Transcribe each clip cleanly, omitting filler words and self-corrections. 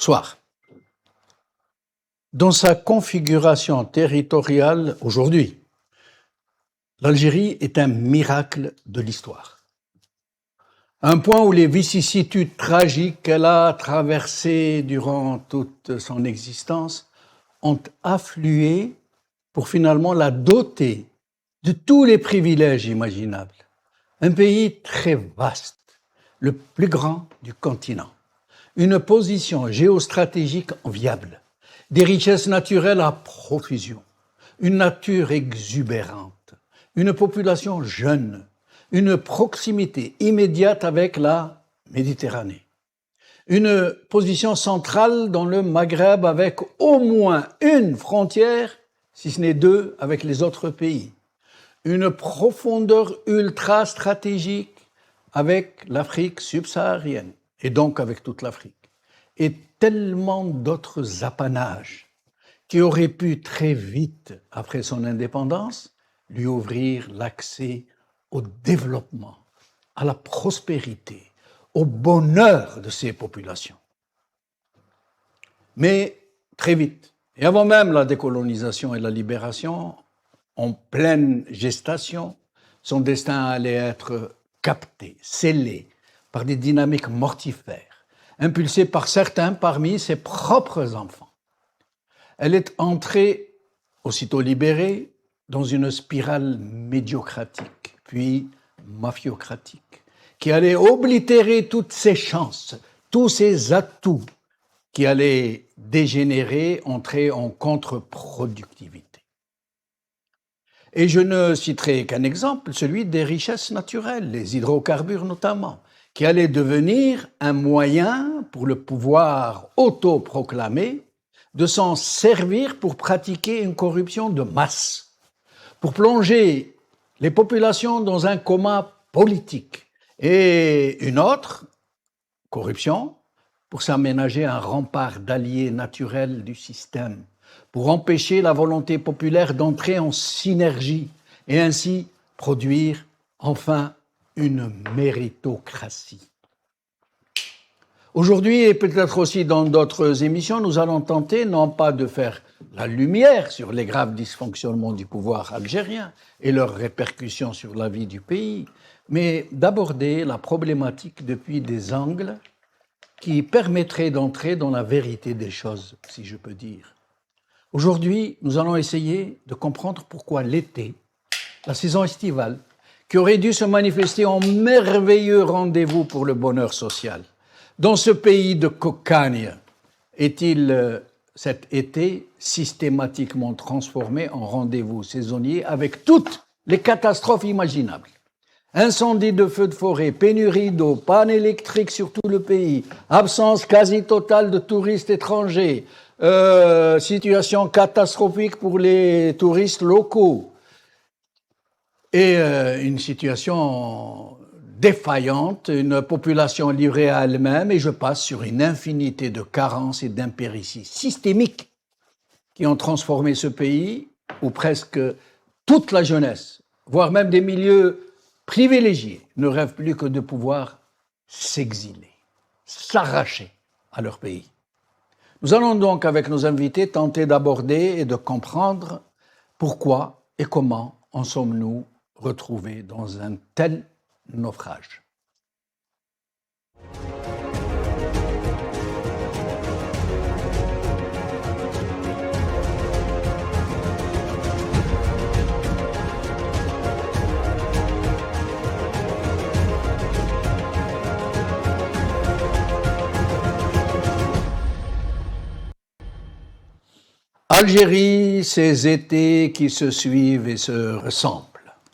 Bonsoir. Dans sa configuration territoriale aujourd'hui, l'Algérie est un miracle de l'histoire. Un point où les vicissitudes tragiques qu'elle a traversées durant toute son existence ont afflué pour finalement la doter de tous les privilèges imaginables. Un pays très vaste, le plus grand du continent. Une position géostratégique enviable, des richesses naturelles à profusion, une nature exubérante, une population jeune, une proximité immédiate avec la Méditerranée, une position centrale dans le Maghreb avec au moins une frontière, si ce n'est deux, avec les autres pays, une profondeur ultra-stratégique avec l'Afrique subsaharienne, et donc avec toute l'Afrique, et tellement d'autres apanages qui auraient pu très vite, après son indépendance, lui ouvrir l'accès au développement, à la prospérité, au bonheur de ses populations. Mais très vite, et avant même la décolonisation et la libération, en pleine gestation, son destin allait être capté, scellé par des dynamiques mortifères, impulsées par certains parmi ses propres enfants. Elle est entrée, aussitôt libérée, dans une spirale médiocratique, puis mafiocratique, qui allait oblitérer toutes ses chances, tous ses atouts, qui allaient dégénérer, entrer en contre-productivité. Et je ne citerai qu'un exemple, celui des richesses naturelles, les hydrocarbures notamment, qui allaient devenir un moyen pour le pouvoir autoproclamé de s'en servir pour pratiquer une corruption de masse, pour plonger les populations dans un coma politique, et une autre, corruption, pour s'aménager un rempart d'alliés naturels du système, pour empêcher la volonté populaire d'entrer en synergie et ainsi produire enfin une méritocratie. Aujourd'hui, et peut-être aussi dans d'autres émissions, nous allons tenter non pas de faire la lumière sur les graves dysfonctionnements du pouvoir algérien et leurs répercussions sur la vie du pays, mais d'aborder la problématique depuis des angles qui permettraient d'entrer dans la vérité des choses, si je peux dire. Aujourd'hui, nous allons essayer de comprendre pourquoi l'été, la saison estivale, qui aurait dû se manifester en merveilleux rendez-vous pour le bonheur social, dans ce pays de cocagne, est-il cet été systématiquement transformé en rendez-vous saisonnier avec toutes les catastrophes imaginables? Incendie de feux de forêt, pénurie d'eau, panne électrique sur tout le pays, absence quasi totale de touristes étrangers, situation catastrophique pour les touristes locaux et une situation défaillante, une population livrée à elle-même, et je passe sur une infinité de carences et d'impérities systémiques qui ont transformé ce pays où presque toute la jeunesse, voire même des milieux privilégiés, ne rêvent plus que de pouvoir s'exiler, s'arracher à leur pays. Nous allons donc, avec nos invités, tenter d'aborder et de comprendre pourquoi et comment en sommes-nous retrouvés dans un tel naufrage. Algérie, ces étés qui se suivent et se ressemblent.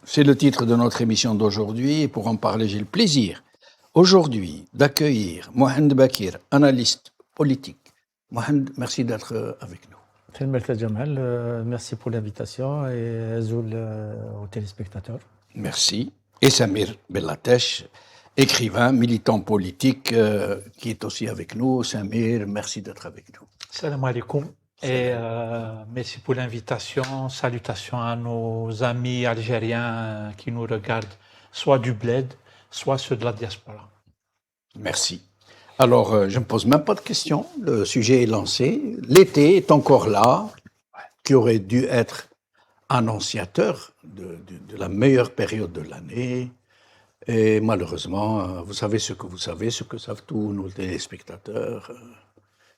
C'est le titre de notre émission d'aujourd'hui et pour en parler, j'ai le plaisir aujourd'hui d'accueillir Mohand Bakir, analyste politique. Mohand, merci d'être avec nous. Merci pour l'invitation et Azoul aux téléspectateurs. Merci. Et Samir Bellatesh, écrivain, militant politique qui est aussi avec nous. Samir, merci d'être avec nous. Salam alaikum. Et merci pour l'invitation. Salutations à nos amis algériens qui nous regardent, soit du bled, soit ceux de la diaspora. Merci. Alors, je ne me pose même pas de questions. Le sujet est lancé. L'été est encore là, qui aurait dû être annonciateur de la meilleure période de l'année. Et malheureusement, vous savez ce que vous savez, ce que savent tous nos téléspectateurs.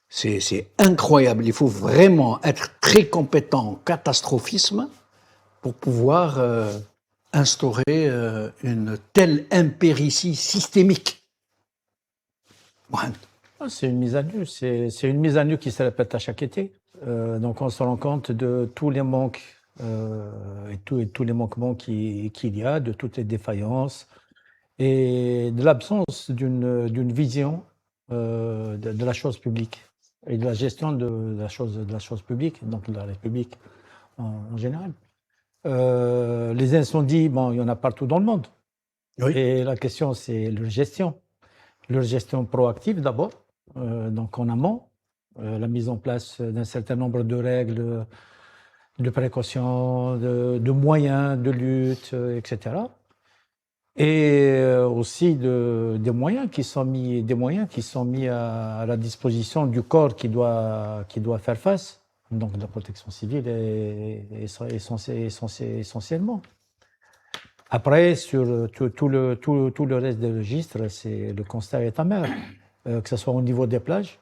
C'est incroyable. Il faut vraiment être très compétent en catastrophisme pour pouvoir instaurer une telle impéritie systémique. Ouais. C'est une mise à nu. C'est une mise à nu qui se répète à chaque été. Donc on se rend compte de tous les manques et tous les manquements qu'il y a, de toutes les défaillances et de l'absence d'une vision de la chose publique et de la gestion de la chose publique, donc de la République en général. Les incendies, bon, il y en a partout dans le monde. Oui. Et la question, c'est leur gestion. Leur gestion proactive d'abord, donc en amont, la mise en place d'un certain nombre de règles, de précautions, de moyens de lutte, etc. Et aussi des moyens qui sont mis à la disposition du corps qui doit faire face. Donc la protection civile essentiellement. Après, sur tout le reste des registres, le constat est amer, que ce soit au niveau des plages,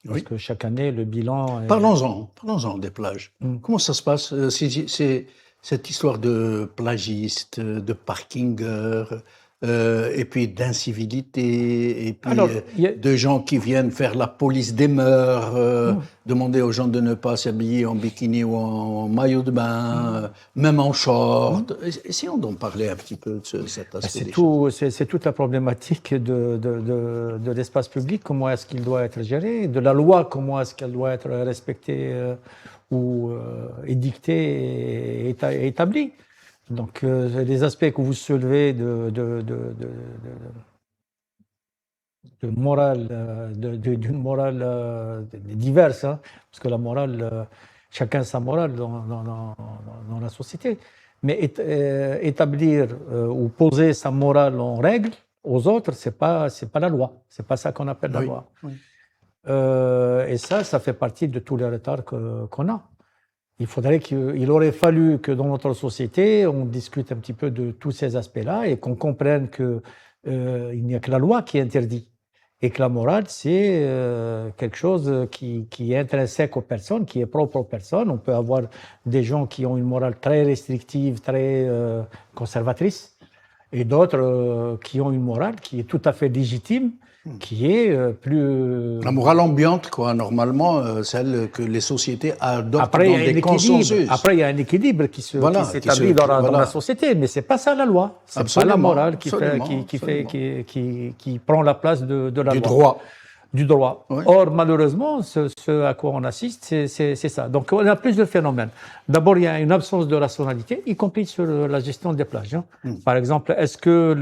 parce Oui. que chaque année, le bilan... Parlons-en des plages. Comment ça se passe? C'est cette histoire de plagistes, de parkingers, et puis d'incivilité, et puis Alors, de gens qui viennent faire la police des mœurs, demander aux gens de ne pas s'habiller en bikini ou en maillot de bain, même en short. Essayons d'en parler un petit peu de cet aspect des choses. C'est toute la problématique de l'espace public, comment est-ce qu'il doit être géré, de la loi, comment est-ce qu'elle doit être respectée ou édictée et établie. Donc, les aspects que vous soulevez d'une morale diverse, hein, parce que la morale, chacun sa morale dans la société. Mais établir ou poser sa morale en règle aux autres, c'est pas la loi. C'est pas ça qu'on appelle la loi. Oui. Et ça fait partie de tous les retards qu'on a. Il aurait fallu que dans notre société, on discute un petit peu de tous ces aspects-là et qu'on comprenne que il n'y a que la loi qui interdit. Et que la morale, c'est quelque chose qui est intrinsèque aux personnes, qui est propre aux personnes. On peut avoir des gens qui ont une morale très restrictive, très conservatrice, et d'autres qui ont une morale qui est tout à fait légitime, qui est plus... La morale ambiante, quoi, normalement, celle que les sociétés adoptent dans des consensus. Après, il y a un équilibre qui s'établit dans la société, mais c'est pas ça la loi. C'est pas la morale qui prend la place de la loi. Du droit. Oui. Or, malheureusement, ce à quoi on assiste, c'est ça. Donc, on a plusieurs phénomènes. D'abord, il y a une absence de rationalité, y compris sur la gestion des plages. Hein. Par exemple, est-ce que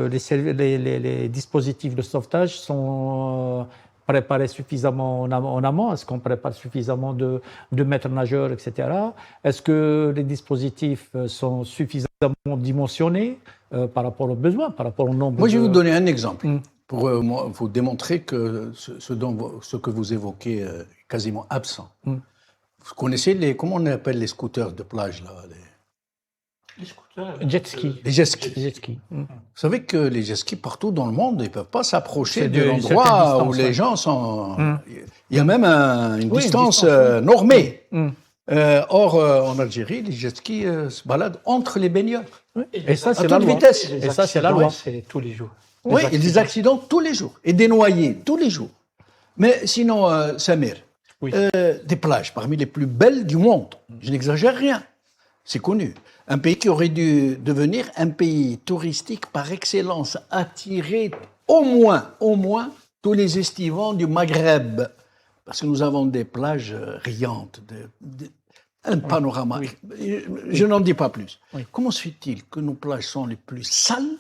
les dispositifs de sauvetage sont préparés suffisamment en amont? Est-ce qu'on prépare suffisamment de maîtres nageurs, etc. Est-ce que les dispositifs sont suffisamment dimensionnés par rapport aux besoins, par rapport au nombre? Moi, je vais vous donner un exemple. Pour vous démontrer que ce que vous évoquez est quasiment absent. Vous connaissez comment on appelle les scooters de plage là, les scooters, jet ski. Les jet skis. Vous savez que les jet skis partout dans le monde, ils ne peuvent pas s'approcher de l'endroit où les gens sont. Il y a même une distance normée. Or, en Algérie, les jet skis se baladent entre les baigneurs. Et ça, c'est la loi. Vitesse. Et ça, c'est la loi. C'est tous les jours. Oui, et des accidents tous les jours. Et des noyés tous les jours. Mais sinon, Samir, des plages parmi les plus belles du monde. Je n'exagère rien. C'est connu. Un pays qui aurait dû devenir un pays touristique par excellence, attirer au moins tous les estivants du Maghreb. Parce que nous avons des plages riantes, un panorama. Je n'en dis pas plus. Comment se fait-il que nos plages sont les plus sales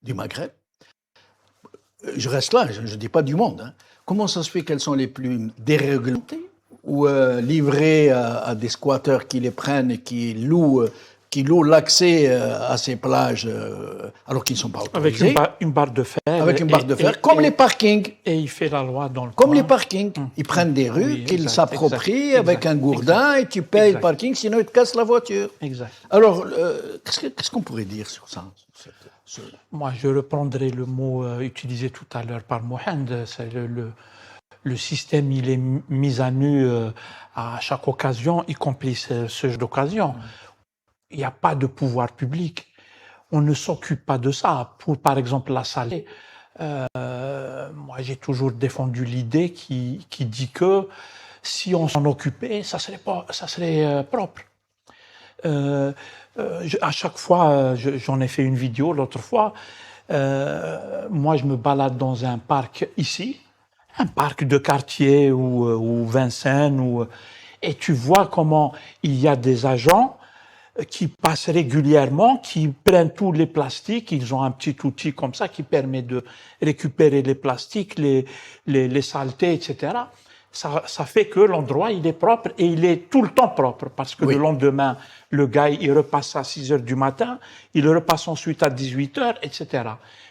du Maghreb? Je reste là, je ne dis pas du monde. Hein. Comment ça se fait qu'elles sont les plus déréglementées ou livrées à des squatteurs qui les prennent et qui louent qui louent l'accès à ces plages alors qu'ils ne sont pas autorisés. Avec une barre de fer. Avec une barre de fer, comme les parkings. Et il fait la loi dans le Comme coin. les parkings. Ils prennent des rues Oui, qu'ils exact, s'approprient exact, avec un gourdin et tu payes le parking, sinon ils te cassent la voiture. Exact. Alors, qu'est-ce qu'on pourrait dire sur ça? Moi, je reprendrai le mot utilisé tout à l'heure par Mohand. C'est le système, il est mis à nu à chaque occasion, y compris ce genre d'occasion. Il n'y a pas de pouvoir public. On ne s'occupe pas de ça. Pour, par exemple, la salée, moi, j'ai toujours défendu l'idée qui dit que si on s'en occupait, ça serait propre. À chaque fois, j'en ai fait une vidéo l'autre fois. Moi, je me balade dans un parc ici, un parc de quartier ou Vincennes, et tu vois comment il y a des agents qui passent régulièrement, qui prennent tous les plastiques. Ils ont un petit outil comme ça qui permet de récupérer les plastiques, les saletés, etc. Ça fait que l'endroit, il est propre et il est tout le temps propre parce que le lendemain, le gars, il repasse à 6 heures du matin, il repasse ensuite à 18 heures, etc.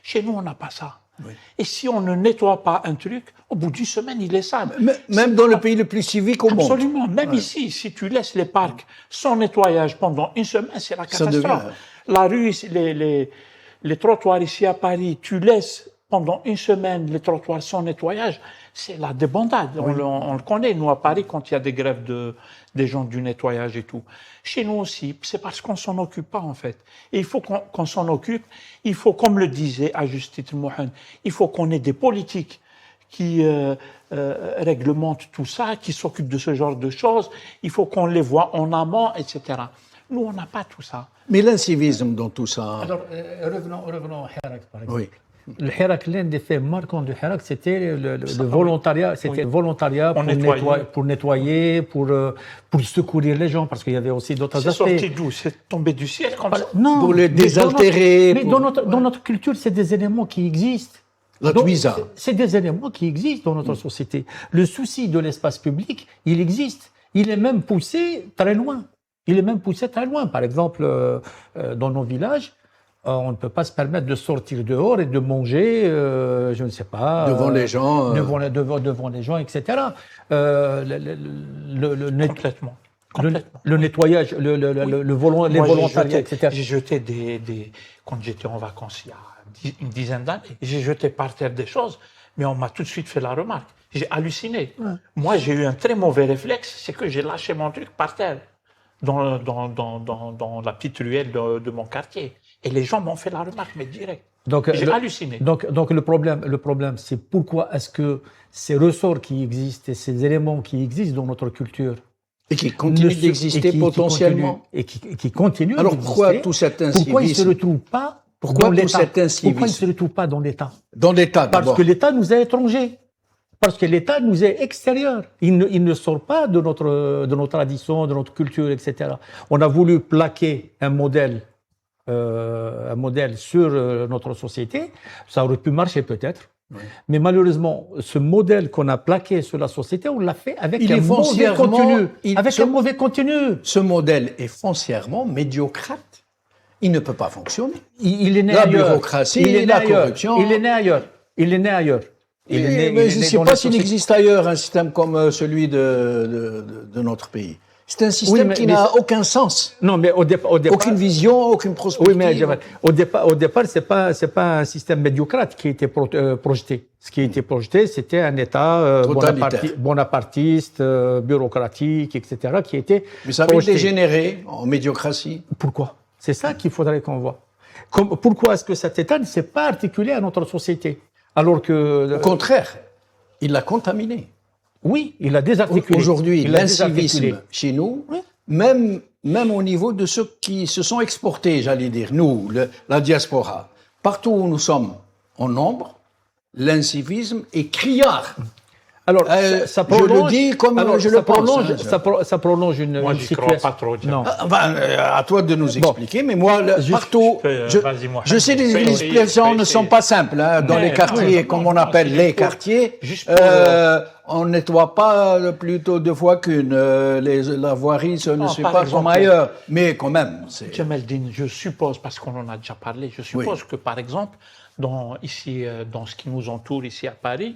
Chez nous, on n'a pas ça. Oui. Et si on ne nettoie pas un truc, au bout d'une semaine, il est sale. Même dans le pays le plus civique au monde. Absolument. Même ici, si tu laisses les parcs sans nettoyage pendant une semaine, c'est la catastrophe. La rue, les trottoirs ici à Paris, tu laisses pendant une semaine les trottoirs sans nettoyage, c'est la débandade. Oui. On le connaît, nous, à Paris, quand il y a des grèves des gens du nettoyage et tout. Chez nous aussi, c'est parce qu'on s'en occupe pas, en fait. Et il faut qu'on s'en occupe. Il faut, comme le disait à juste titre Mohand, il faut qu'on ait des politiques qui réglementent tout ça, qui s'occupent de ce genre de choses. Il faut qu'on les voit en amont, etc. Nous, on n'a pas tout ça. Mais l'incivisme dans tout ça... Alors, revenons à Hirak, par exemple. Oui. Le Hirak, l'un des faits marquants du Hirak, c'était le volontariat. C'était le volontariat pour nettoyer, pour secourir les gens, parce qu'il y avait aussi d'autres aspects. C'est sorti d'où? C'est tombé du ciel comme ça? Non. Pour les désaltérer. Mais dans notre culture, c'est des éléments qui existent. C'est des éléments qui existent dans notre société. Le souci de l'espace public, il existe. Il est même poussé très loin. Par exemple, dans nos villages, on ne peut pas se permettre de sortir dehors et de manger, je ne sais pas... Devant les gens. Devant les gens, etc. Complètement. Le nettoyage, les volontariats, etc. J'ai jeté quand j'étais en vacances il y a une dizaine d'années, j'ai jeté par terre des choses, mais on m'a tout de suite fait la remarque. J'ai halluciné. Ouais. Moi, j'ai eu un très mauvais réflexe, c'est que j'ai lâché mon truc par terre, dans la petite ruelle de mon quartier. Et les gens m'ont fait la remarque, mais direct. J'ai halluciné. Donc le problème, c'est pourquoi est-ce que ces ressorts qui existent et ces éléments qui existent dans notre culture et qui continuent d'exister potentiellement et qui continuent. Alors pourquoi tout cet incivisme? Pourquoi ils ne se retrouvent pas dans l'État? Pourquoi ils ne se retrouvent pas dans l'État? Dans l'État, d'abord. Parce que l'État nous est étranger. Parce que l'État nous est extérieur. Il ne sort pas de nos traditions, de notre culture, etc. On a voulu plaquer un modèle sur notre société. Ça aurait pu marcher peut-être. Oui. Mais malheureusement, ce modèle qu'on a plaqué sur la société, on l'a fait avec un mauvais contenu. Ce modèle est foncièrement médiocrate. Il ne peut pas fonctionner. Il est né la ailleurs. Bureaucratie, la corruption. Il est né ailleurs. Mais je ne sais pas s'il existe ailleurs un système comme celui de notre pays. C'est un système qui n'a aucun sens. Non, mais au départ, aucune vision, aucune prospective. Oui, mais au départ, c'est pas un système médiocrate qui a été projeté. Ce qui a été projeté, c'était un État bonapartiste, bureaucratique, etc., qui était mais ça avait dégénéré en médiocratie. Pourquoi? C'est ça qu'il faudrait qu'on voit. Pourquoi est-ce que cet État ne s'est pas articulé à notre société? Alors que... Au contraire, il l'a contaminé. Oui, il a désarticulé. Aujourd'hui, l'incivisme chez nous, oui. même au niveau de ceux qui se sont exportés, j'allais dire, nous, la diaspora, partout où nous sommes en nombre, l'incivisme est criard. Alors, ça prolonge, je le dis comme alors, je ça le pense. prolonge, Hein, ça prolonge une Moi, j'y crois situation. pas trop. Jack. Non. Enfin, à toi de nous expliquer, mais moi, partout, vas-y, Mohamed. je sais les explications ne sont pas simples. Hein, dans les quartiers, comme on appelle les quartiers, on ne nettoie pas plutôt 2 fois qu'une. La voirie, ce ne se fait pas comme ailleurs. Mais quand même. Jamaldine, je suppose, parce qu'on en a déjà parlé, je suppose que, par exemple, ici, dans ce qui nous entoure ici à Paris,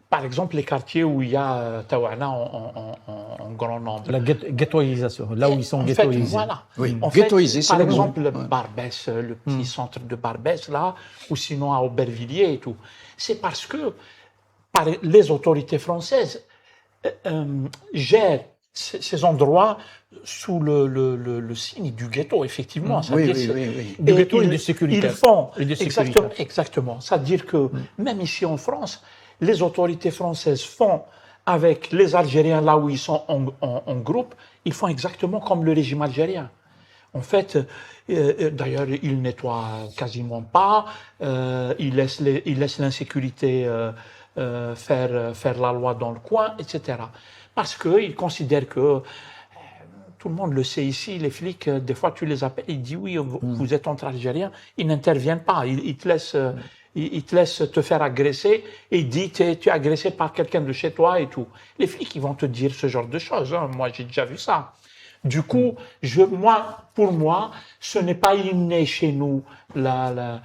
par exemple, les quartiers où il y a Tawana en grand nombre. La ghettoisation, là où ils sont en ghettoisés. Fait, voilà. Oui, en ghettoisés, fait, par exemple, Barbès, le petit centre de Barbès, là, ou sinon à Aubervilliers et tout. C'est parce que les autorités françaises gèrent ces endroits sous le signe du ghetto, effectivement. Oui. Du ghetto et de sécurité. Ils font, et de exactement. C'est-à-dire que même ici en France, les autorités françaises font avec les Algériens, là où ils sont en groupe, ils font exactement comme le régime algérien. En fait, d'ailleurs, ils nettoient quasiment pas, ils laissent l'insécurité faire la loi dans le coin, etc. Parce qu'ils considèrent que, tout le monde le sait ici, les flics, des fois tu les appelles, ils disent oui, vous êtes entre Algériens, ils n'interviennent pas, ils te laissent te faire agresser et ils disent tu es agressé par quelqu'un de chez toi et tout. Les flics, ils vont te dire ce genre de choses, hein. Moi j'ai déjà vu ça. Du coup, pour moi, ce n'est pas inné chez nous la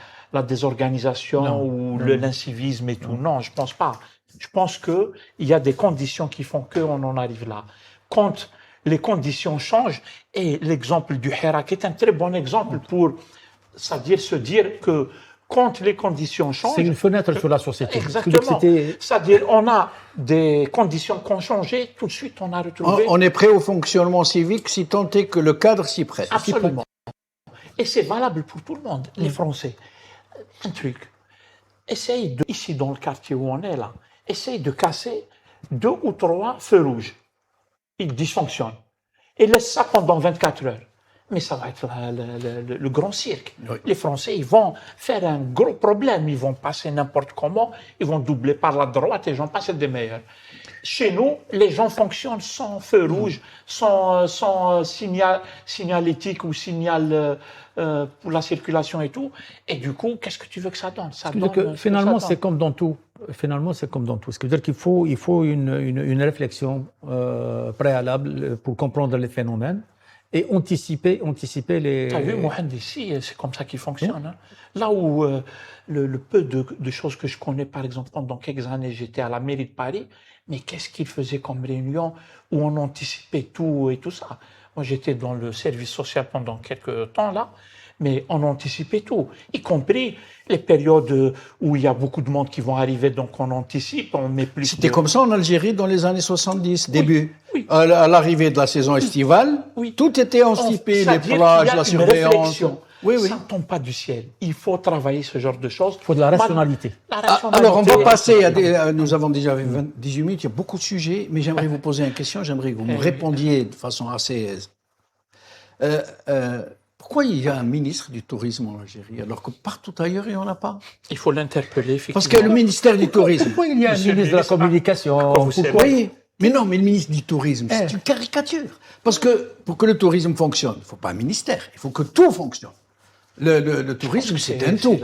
désorganisation ou l'incivisme et tout. Non, je pense pas. Je pense que il y a des conditions qui font qu'on en arrive là. Quand les conditions changent, et l'exemple du Hirak est un très bon exemple pour, c'est-à-dire se dire que quand les conditions changent... C'est une fenêtre sur la société. Exactement. C'est-à-dire on a des conditions qui ont changé, tout de suite on a retrouvé... On est prêt au fonctionnement civique si tant est que le cadre s'y prête. Absolument. Et c'est valable pour tout le monde, les Français. Un truc, essaye ici dans le quartier où on est là, essaye de casser 2 ou 3 feux rouges. Ils dysfonctionnent. Et laisse ça pendant 24 heures. Mais ça va être le grand cirque. Oui. Les Français, ils vont faire un gros problème. Ils vont passer n'importe comment. Ils vont doubler par la droite et j'en passe des meilleurs. Chez nous, les gens fonctionnent sans feu rouge, sans signalétique ou signal pour la circulation et tout. Et du coup, qu'est-ce que tu veux que ça donne? Finalement, c'est comme dans tout. Finalement, c'est comme dans tout. Ce qui veut dire qu'il faut une réflexion préalable pour comprendre les phénomènes et anticiper les... Tu as vu, Mohamed, ici, c'est comme ça qu'il fonctionne. Hein. Là où le peu de choses que je connais, par exemple, pendant quelques années, j'étais à la mairie de Paris, mais qu'est-ce qu'ils faisaient comme réunion où on anticipait tout et tout ça. Moi, j'étais dans le service social pendant quelques temps, là, mais on anticipait tout, y compris les périodes où il y a beaucoup de monde qui vont arriver, donc on anticipe, on met plus... C'était comme ça en Algérie dans les années 70, début. Oui. À l'arrivée de la saison estivale, tout était anticipé, les plages, la surveillance. Ça ne tombe pas du ciel. Il faut travailler ce genre de choses. Il faut de la rationalité. Alors, on va passer nous avons déjà 18 minutes, il y a beaucoup de sujets, mais j'aimerais vous poser une question, j'aimerais que vous me répondiez de façon assez... pourquoi il y a un ministre du Tourisme en Algérie, alors que partout ailleurs, il n'y en a pas? Il faut l'interpeller, effectivement. Parce que le ministère du Tourisme... Pourquoi il y a un ministre de la Communication? Oui, mais non, mais le ministre du Tourisme, c'est une caricature. Parce que pour que le tourisme fonctionne, il ne faut pas un ministère, il faut que tout fonctionne. Le tourisme, c'est un tout.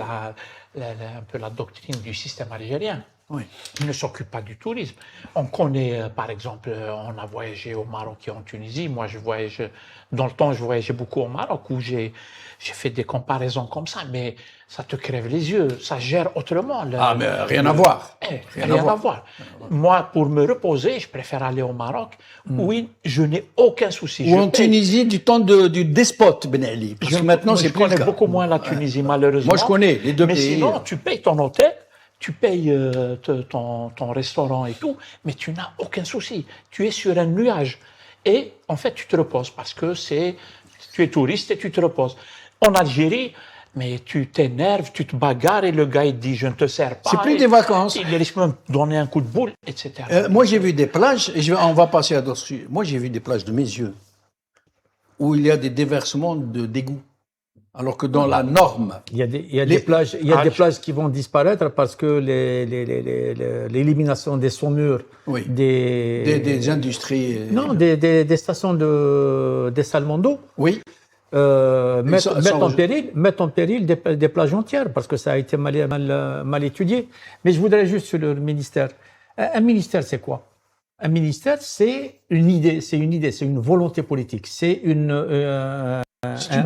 C'est un peu la doctrine du système algérien. Oui. Il ne s'occupe pas du tourisme. On connaît, par exemple, on a voyagé au Maroc et en Tunisie. Moi, dans le temps, je voyageais beaucoup au Maroc où j'ai fait des comparaisons comme ça, mais ça te crève les yeux. Ça gère autrement. Mais rien à voir. Rien à voir. Moi, pour me reposer, je préfère aller au Maroc où je n'ai aucun souci. Ou en Tunisie, du temps du despote Ben Ali. Parce que maintenant, c'est plus le cas. Je connais beaucoup moins la Tunisie, malheureusement. Moi, je connais les deux pays. Mais sinon, tu payes ton hôtel. Tu payes ton restaurant et tout, mais tu n'as aucun souci. Tu es sur un nuage. Et en fait, tu te reposes parce que tu es touriste et tu te reposes. En Algérie, mais tu t'énerves, tu te bagarres et le gars il dit je ne te sers pas. C'est plus des vacances. Il risque même de donner un coup de boule, etc. Moi, j'ai vu des plages, et on va passer à d'autres sujets. Moi, j'ai vu des plages de mes yeux où il y a des déversements d'égouts. Alors que dans la norme, il y a des plages, des plages qui vont disparaître parce que l'élimination des saumures, oui, des industries, non, des stations des salmons d'eau, oui, mettent en péril des plages entières parce que ça a été mal étudié. Mais je voudrais juste sur le ministère. Un ministère, c'est quoi? Un ministère, c'est une idée, c'est une volonté politique, c'est une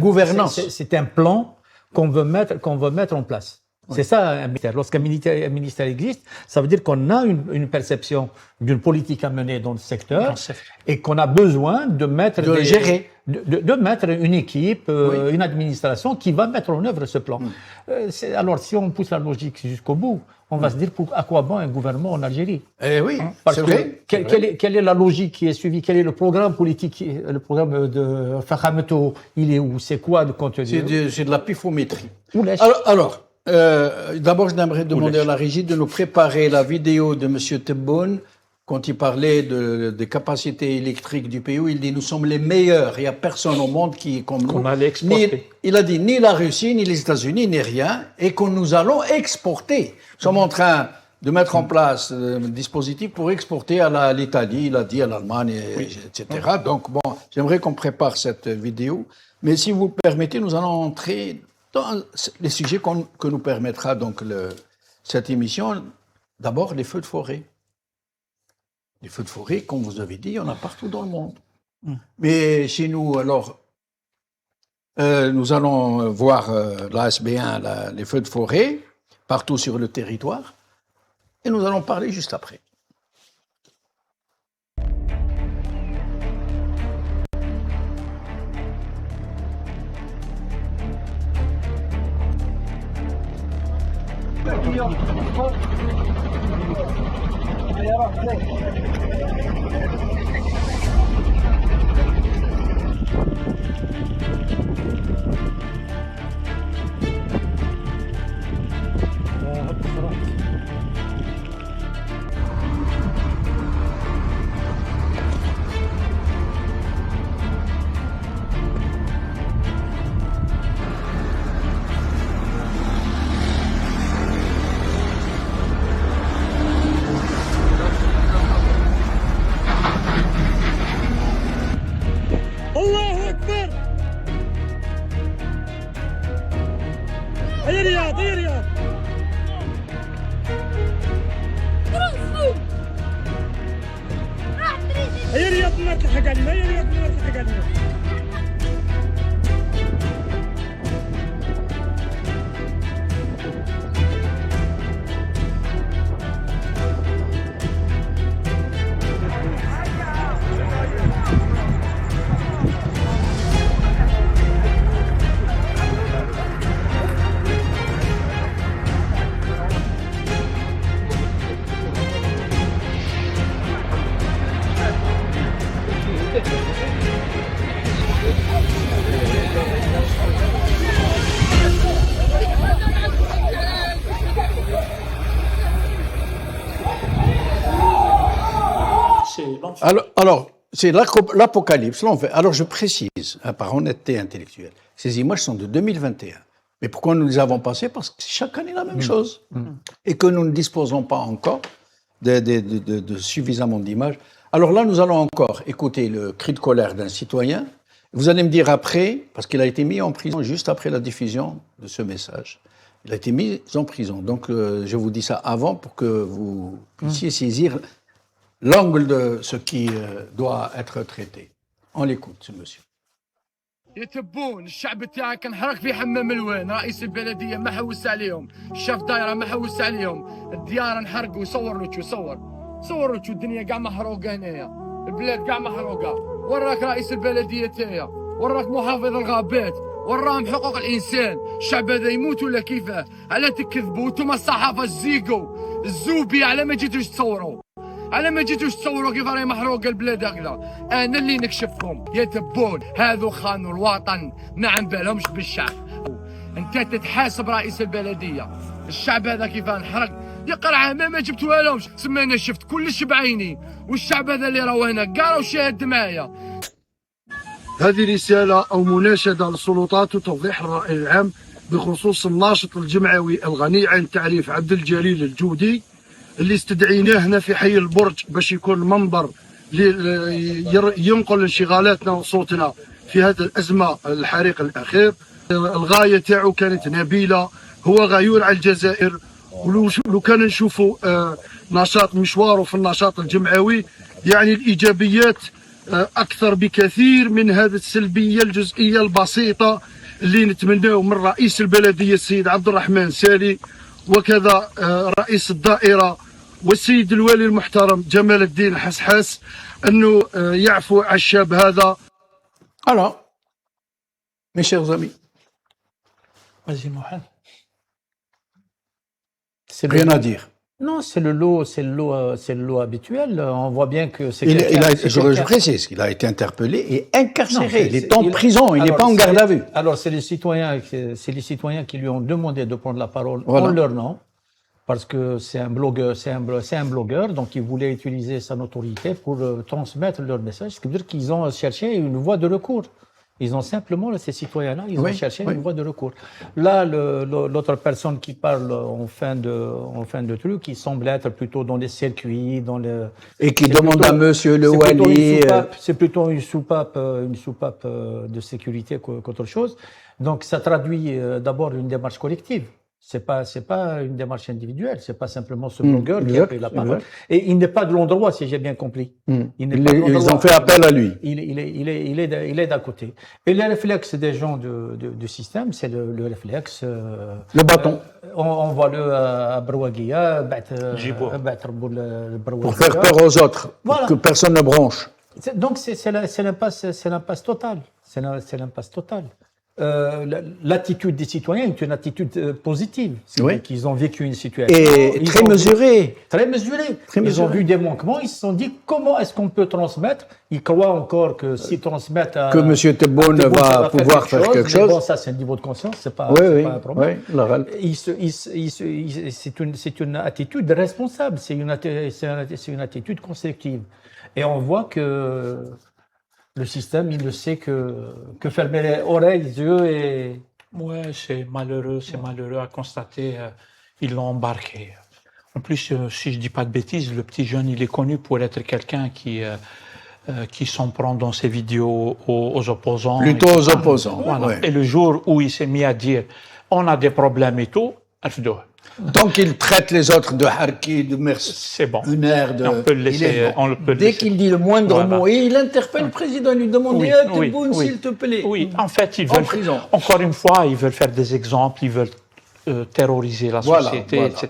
gouvernance. C'est un plan qu'on veut mettre en place. Oui. C'est ça un ministère. Lorsqu'un ministère existe, ça veut dire qu'on a une perception d'une politique à mener dans le secteur et qu'on a besoin de mettre gérer. De mettre une équipe, oui, une administration qui va mettre en œuvre ce plan. Alors, si on pousse la logique jusqu'au bout, on va se dire à quoi bon un gouvernement en Algérie? Oui, parce que vrai. Quelle est la logique qui est suivie? Quel est le programme politique, le programme de Fakhameto? Il est où? C'est quoi le contenu? C'est de la pifométrie. Alors d'abord, je n'aimerais demander à la régie de nous préparer la vidéo de M. Tebboune quand il parlait des capacités électriques du pays, où il dit « nous sommes les meilleurs, il n'y a personne au monde qui est comme nous ». Qu'on allait exporter. Il a dit ni la Russie, ni les États-Unis, ni rien, et que nous allons exporter. Nous sommes en train de mettre en place un dispositif pour exporter à l'Italie, il a dit à l'Allemagne, oui, etc. Donc bon, j'aimerais qu'on prépare cette vidéo. Mais si vous le permettez, nous allons entrer dans les sujets que nous permettra donc cette émission. D'abord, les feux de forêt. Les feux de forêt, comme vous avez dit, il y en a partout dans le monde. Mais chez nous, alors, nous allons voir l'ASB1, les feux de forêt, partout sur le territoire, et nous allons parler juste après. Alors c'est l'apocalypse. Alors, je précise, par honnêteté intellectuelle, ces images sont de 2021. Mais pourquoi nous les avons passées? Parce que c'est chaque année la même chose. Et que nous ne disposons pas encore de suffisamment d'images. Alors là, nous allons encore écouter le cri de colère d'un citoyen. Vous allez me dire après, parce qu'il a été mis en prison juste après la diffusion de ce message. Il a été mis en prison. Donc, je vous dis ça avant pour que vous puissiez saisir l'angle de ce qui doit être traité. On l'écoute, ce monsieur. يتبون الشعب تاعك كان حرق في حمام الوين، رئيس البلديه ما حوس عليهم، شاف دايره ما حوس عليهم، الديار انحرقوا. صور له شو الدنيا قاع محروقه هنايا، البلاد قاع محروقه. وراك رئيس البلديه تاعي، وراك محافظ الغابات، وراهم حقوق الانسان. الشعب هذا يموت ولا كيفاه؟ على تكذبوا انتم الصحافه الزيقو الزوبي، على ما جيتوش تصوروا؟ على ما جيتوش تصوروا كيف راهي محروقه البلاد هكذا؟ انا اللي نكشفهم يا تبون، هذو خانوا الوطن، ما عن بالهمش بالشعب. انت تتحاسب رئيس البلديه، الشعب هذا كيف انحرق يقرع ما جبتوها لهمش. سمينا شفت كلش بعيني، والشعب هذا اللي راهو هنا كاع راهو شاهد معايا. هذه رسالة أو مناشدة للسلطات وتوضيح الرأي العام بخصوص الناشط الجمعوي الغني عن التعريف عبد الجليل الجودي اللي استدعيناه هنا في حي البرج باش يكون منبر ينقل انشغالاتنا وصوتنا في هذا الأزمة الحريق الأخير. الغاية تاعو كانت نبيلة، هو غيور على الجزائر، ولو كان نشوفوا نشاط مشواره في النشاط الجمعوي يعني الإيجابيات أكثر بكثير من هذه السلبية الجزئية البسيطة اللي نتمناه من رئيس البلدية السيد عبد الرحمن سالي، وكذا رئيس الدائرة والسيد الوالي المحترم جمال الدين حسحاس أنه يعفو على الشاب هذا. Alors, mes chers amis, Vas-y, Mohamed. rien à dire. Non, c'est le lot habituel. On voit bien que c'est Je précise qu'il a été interpellé et incarcéré. Il est en prison, il n'est alors, pas en garde à vue. Alors, c'est les citoyens qui lui ont demandé de prendre la parole Voilà. en leur nom, parce que c'est un blogueur, donc il voulait utiliser sa notoriété pour transmettre leur message. Ce qui veut dire qu'ils ont cherché une voie de recours. Ils ont simplement, ces citoyens-là, ils ont cherché une voie de recours. Là, l'autre personne qui parle en fin de truc, qui semble être plutôt dans les circuits, et qui demande à Monsieur le Wali. C'est plutôt une soupape de sécurité qu'autre chose. Donc, ça traduit d'abord une démarche collective. C'est pas une démarche individuelle. C'est pas simplement ce blogueur qui a pris la parole. Et il n'est pas de l'endroit, si j'ai bien compris. Ils ont fait appel à lui. Il est d'à côté. Et le réflexe des gens du système, c'est le réflexe. Le bâton. On voit le à Brouaguia, pour faire peur aux autres, voilà. Que personne ne bronche. Donc c'est l'impasse totale. C'est l'impasse totale. L'attitude des citoyens est une attitude positive. C'est qu'ils ont vécu une situation. Et très mesurée. Très mesurée. Ils ont vu des manquements, ils se sont dit comment est-ce qu'on peut transmettre. Ils croient encore que s'ils transmettent que M. Tebboune va pouvoir faire quelque chose. Bon, ça c'est un niveau de conscience, c'est pas un problème. C'est une attitude responsable, c'est une attitude constructive. Et on voit que le système, il ne sait que fermer les oreilles, les yeux et... Ouais, c'est malheureux à constater. Ils l'ont embarqué. En plus, si je dis pas de bêtises, le petit jeune, il est connu pour être quelqu'un qui s'en prend dans ses vidéos aux opposants. Plutôt aux opposants. Voilà. Ouais. Et le jour où il s'est mis à dire on a des problèmes et tout, tant qu'il traite les autres de harki, de merci, c'est bon. Une aire de. On peut le laisser. On le peut Dès qu'il dit le moindre mot, et il interpelle le président, lui demande Tebboune, s'il te plaît. Oui, en fait, ils veulent. Encore une fois, ils veulent faire des exemples, ils veulent terroriser la société, etc.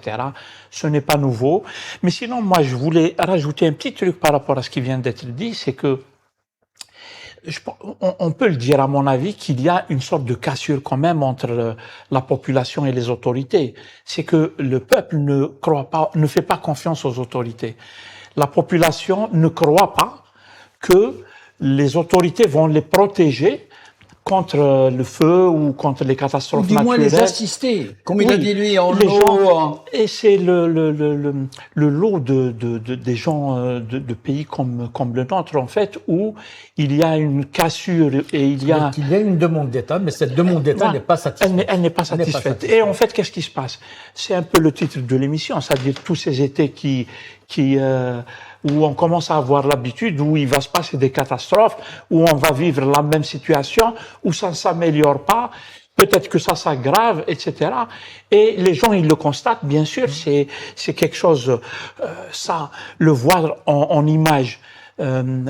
Ce n'est pas nouveau. Mais sinon, moi, je voulais rajouter un petit truc par rapport à ce qui vient d'être dit, c'est que on peut le dire à mon avis qu'il y a une sorte de cassure quand même entre la population et les autorités. C'est que le peuple ne fait pas confiance aux autorités. La population ne croit pas que les autorités vont les protéger contre le feu ou contre les catastrophes naturelles. Du moins les assister, comme il a dit lui, en lot. Et c'est le lot des gens de pays comme le nôtre, en fait, où il y a une cassure et il y a une demande d'État, mais cette demande d'État n'est pas satisfaite. Elle n'est pas satisfaite. Et en fait, qu'est-ce qui se passe? C'est un peu le titre de l'émission, c'est-à-dire tous ces étés où on commence à avoir l'habitude, où il va se passer des catastrophes, où on va vivre la même situation, où ça ne s'améliore pas, peut-être que ça s'aggrave, etc. Et les gens, ils le constatent, bien sûr, c'est quelque chose, ça, le voir en image,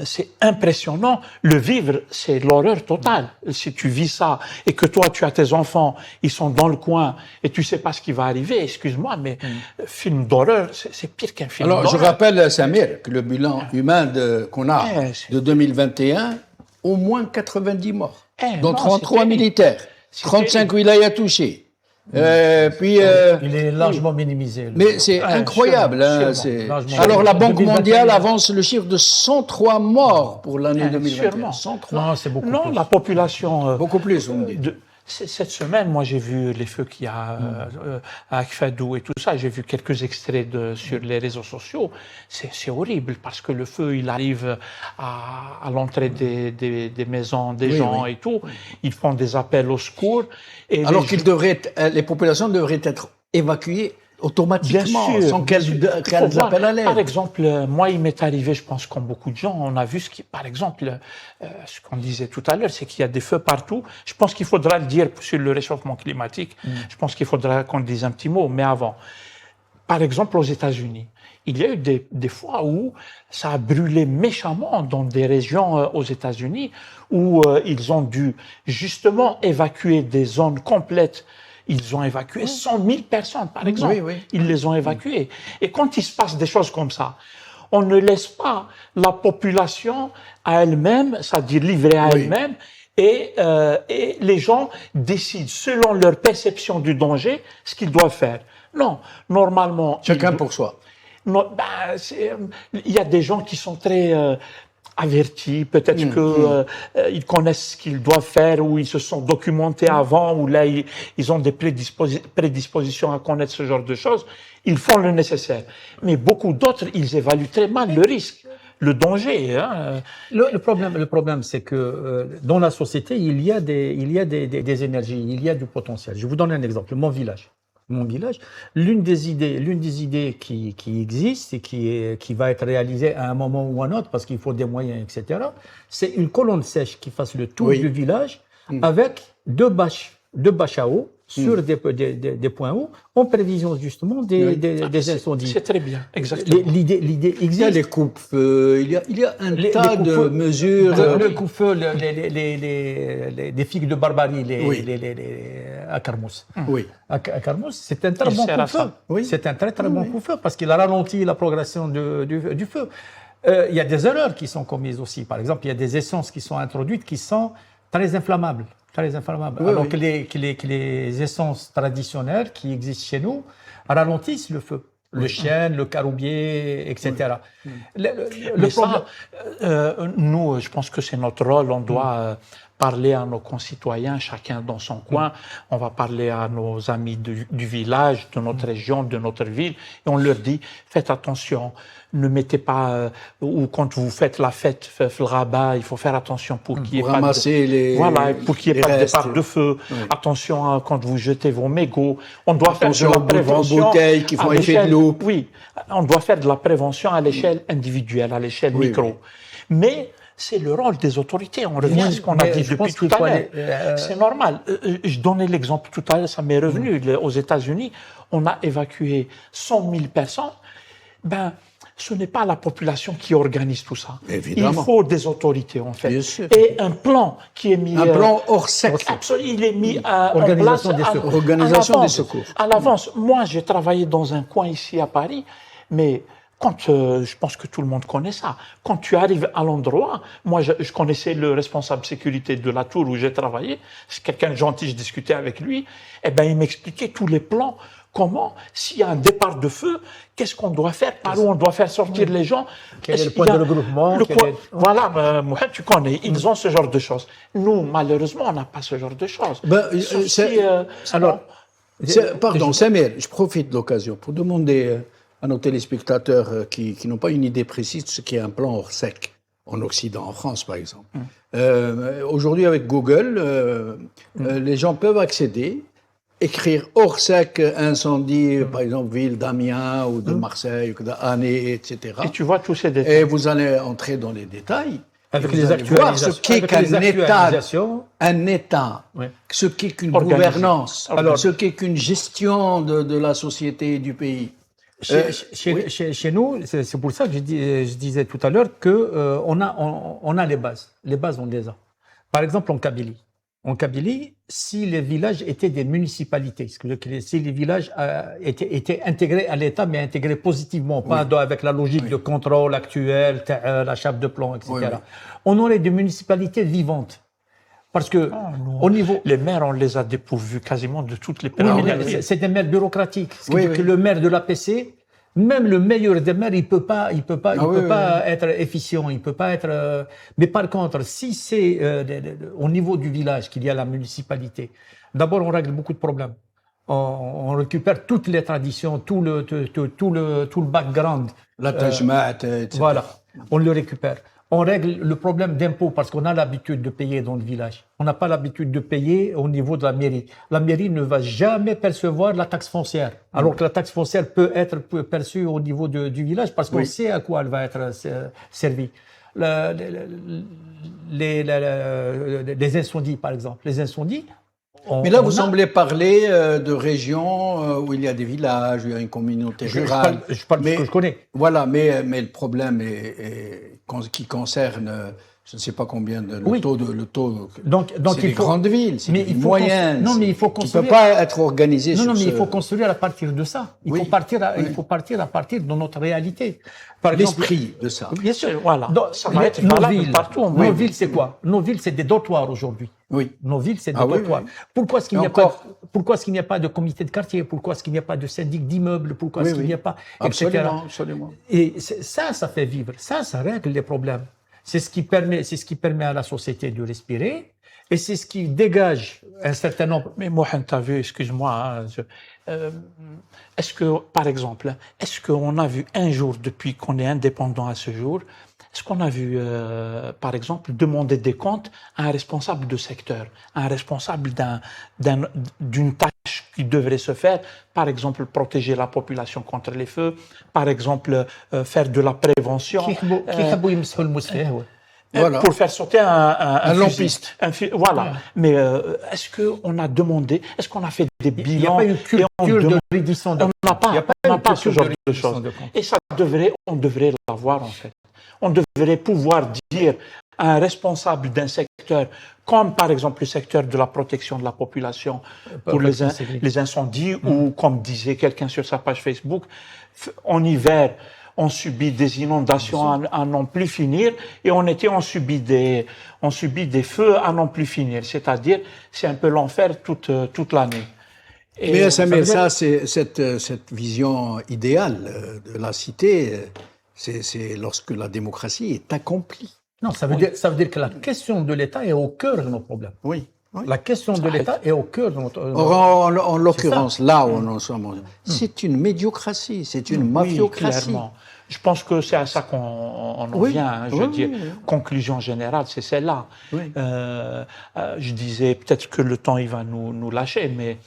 c'est impressionnant. Le vivre, c'est l'horreur totale. Si tu vis ça et que toi, tu as tes enfants, ils sont dans le coin et tu sais pas ce qui va arriver, excuse-moi, mais film d'horreur, c'est pire qu'un film d'horreur. Alors, je rappelle, Samir, que le bilan humain qu'on a de 2021, au moins 90 morts, dont 33 militaires, 35 wilayas touchés. Il est largement minimisé. Mais c'est incroyable. Alors la Banque mondiale avance le chiffre de 103 morts pour l'année 2021. 103. Non, c'est beaucoup plus. Non, la population... beaucoup plus, on dit. Cette semaine, moi, j'ai vu les feux qu'il y a à Akfadou et tout ça. J'ai vu quelques extraits sur les réseaux sociaux. C'est horrible parce que le feu, il arrive à l'entrée des maisons des gens et tout. Ils font des appels au secours. Et alors les populations devraient être évacuées automatiquement, bien sûr, sans qu'elles appellent à l'aide. Par exemple, moi, il m'est arrivé, je pense, comme beaucoup de gens, on a vu par exemple, ce qu'on disait tout à l'heure, c'est qu'il y a des feux partout. Je pense qu'il faudra le dire sur le réchauffement climatique. Je pense qu'il faudra qu'on dise un petit mot, mais avant. Par exemple, aux États-Unis, il y a eu des fois où ça a brûlé méchamment dans des régions aux États-Unis où ils ont dû justement évacuer des zones complètes. Ils ont évacué 100 000 personnes, par exemple. Ils les ont évacuées. Et quand il se passe des choses comme ça, on ne laisse pas la population à elle-même, c'est-à-dire livrée à elle-même, et les gens décident, selon leur perception du danger, ce qu'ils doivent faire. Non, normalement... Chacun pour soi. Non, il y a des gens qui sont très... avertis, peut-être ils connaissent ce qu'ils doivent faire ou ils se sont documentés avant ou là ils ont des prédispositions à connaître ce genre de choses, ils font le nécessaire. Mais beaucoup d'autres, ils évaluent très mal le risque, le danger. Hein. Le problème, c'est que dans la société, il y a des énergies, il y a du potentiel. Je vous donne un exemple. Mon village, l'une des idées qui existe et qui va être réalisée à un moment ou à un autre, parce qu'il faut des moyens, etc., c'est une colonne sèche qui fasse le tour du village avec deux bâches à eau sur des points hauts, en prévision justement des incendies. C'est très bien, exactement. L'idée existe. Il y a les coupes-feux, il y a un tas de mesures. Le coupe-feu, les figues de barbarie, à Carmous. Oui. À Carmous, c'est un très bon coupe-feu. Oui. C'est un très bon coupe-feu parce qu'il a ralenti la progression du feu. Il y a des erreurs qui sont commises aussi. Par exemple, il y a des essences qui sont introduites qui sont très inflammables. Alors que les essences traditionnelles qui existent chez nous ralentissent le feu. Le chêne, le caroubier, etc. Le problème, nous, je pense que c'est notre rôle. On doit parler à nos concitoyens, chacun dans son coin. On va parler à nos amis du village, de notre région, de notre ville, et on leur dit faites attention. Ne mettez pas ou quand vous faites la fête, le rabat, il faut faire attention pour qu'il n'y ait pas pour qu'il n'y ait pas de départ de feu. Oui. Attention quand vous jetez vos mégots. On doit faire de la prévention aux bouteilles qui font effet de loupe. Oui, on doit faire de la prévention à l'échelle individuelle, à l'échelle micro. Mais c'est le rôle des autorités. On revient à ce qu'on a dit depuis tout à l'heure. C'est normal. Je donnais l'exemple tout à l'heure, ça m'est revenu. Aux États-Unis, on a évacué 100 000 personnes. Ce n'est pas la population qui organise tout ça. Évidemment. Il faut des autorités, en fait. Bien sûr. Et un plan qui est mis... Un plan hors sec. Absolument. Il est mis en place Organisation des secours. À l'avance. Moi, j'ai travaillé dans un coin ici à Paris, mais... je pense que tout le monde connaît ça. Quand tu arrives à l'endroit, moi, je connaissais le responsable sécurité de la tour où j'ai travaillé. C'est quelqu'un de gentil, je discutais avec lui. Il m'expliquait tous les plans. Comment, s'il y a un départ de feu, qu'est-ce qu'on doit faire, par où on doit faire sortir les gens. Quel est le point de regroupement Voilà, Mohamed, tu connais, ils ont ce genre de choses. Nous, malheureusement, on n'a pas ce genre de choses. Pardon, Samuel, je profite de l'occasion pour demander à nos téléspectateurs qui n'ont pas une idée précise de ce qu'est un plan hors sec en Occident, en France par exemple. Aujourd'hui, avec Google, les gens peuvent accéder, écrire hors sec incendie, par exemple, ville d'Amiens ou de Marseille, ou d'Année, etc. Et tu vois tous ces détails. Et vous allez entrer dans les détails. Avec les actualisations. Voir ce qu'est un État, ce qu'est qu'une gouvernance, ce qu'est qu'une gestion de la société et du pays. Chez nous, c'est pour ça que je disais tout à l'heure que on a les bases. Les bases, on les a. Par exemple, en Kabylie, si les villages étaient des municipalités, si les villages étaient intégrés à l'État, mais intégrés positivement, pas avec la logique de contrôle actuel, la chape de plomb, etc. On aurait des municipalités vivantes. Parce que au niveau... Les maires, on les a dépourvus quasiment de toutes les prérogatives. C'est des maires bureaucratiques. Que le maire de l'APC Même le meilleur des maires, il peut pas oui, être efficient, il peut pas être. Mais par contre, si c'est au niveau du village qu'il y a la municipalité, d'abord on règle beaucoup de problèmes. On récupère toutes les traditions, tout le background. La tajma'at, etc. Voilà, on le récupère. On règle le problème d'impôt parce qu'on a l'habitude de payer dans le village. On n'a pas l'habitude de payer au niveau de la mairie. La mairie ne va jamais percevoir la taxe foncière, alors que la taxe foncière peut être perçue au niveau du village parce qu'on sait à quoi elle va être servie. Les incendies, par exemple. Les incendies. Mais là, vous semblez parler de régions où il y a des villages, où il y a une communauté rurale. Je parle de ce que je connais. Voilà, mais le problème qui concerne, je ne sais pas combien le taux, donc c'est les grandes villes, c'est les villes moyennes. Non, mais il faut construire. Qui ne peut pas être organisé sur mais il faut construire à partir de ça. Il faut partir à partir de notre réalité. Par l'esprit de ça. Bien sûr. Voilà. Ça va être nos valable villes, partout. Nos villes, c'est quoi? Nos villes, c'est des dortoirs aujourd'hui. Oui. Nos villes, c'est des dortoirs. Oui. Pourquoi est-ce qu'il n'y a pas de comité de quartier? Pourquoi est-ce qu'il n'y a pas de syndic d'immeubles? Pourquoi est-ce qu'il n'y a pas, etc. Absolument. Et ça fait vivre. Ça règle les problèmes. C'est ce qui permet à la société de respirer. Et c'est ce qui dégage un certain nombre. Mais Mohamed, t'as vu, excuse-moi, est-ce que, par exemple, est-ce qu'on a vu un jour, depuis qu'on est indépendant à ce jour, est-ce qu'on a vu, par exemple, demander des comptes à un responsable de secteur, à un responsable d'une tâche qui devrait se faire, par exemple, protéger la population contre les feux, par exemple, faire de la prévention. Voilà. Pour faire sauter un lampiste. Voilà. Mais est-ce qu'on a demandé, est-ce qu'on a fait des bilans? Il n'y a pas une culture de reddition de comptes. On n'a pas ce genre de choses. Et on devrait l'avoir en fait. On devrait pouvoir dire à un responsable d'un secteur, comme par exemple le secteur de la protection de la population pour les incendies, ou comme disait quelqu'un sur sa page Facebook, en hiver, on subit des inondations à n'en plus finir, et en été, on subit des feux à n'en plus finir. C'est-à-dire, c'est un peu l'enfer toute l'année. Mais Samir, c'est cette vision idéale de la cité, c'est lorsque la démocratie est accomplie. Non, ça veut dire que la question de l'État est au cœur de nos problèmes. Oui. La question de l'État est au cœur de notre... En l'occurrence, là où nous sommes, c'est une médiocratie, c'est une mafiocratie. Clairement. Je pense que c'est à ça qu'on en vient. Je veux dire, conclusion générale, c'est celle-là. Oui. Je disais peut-être que le temps il va nous lâcher, mais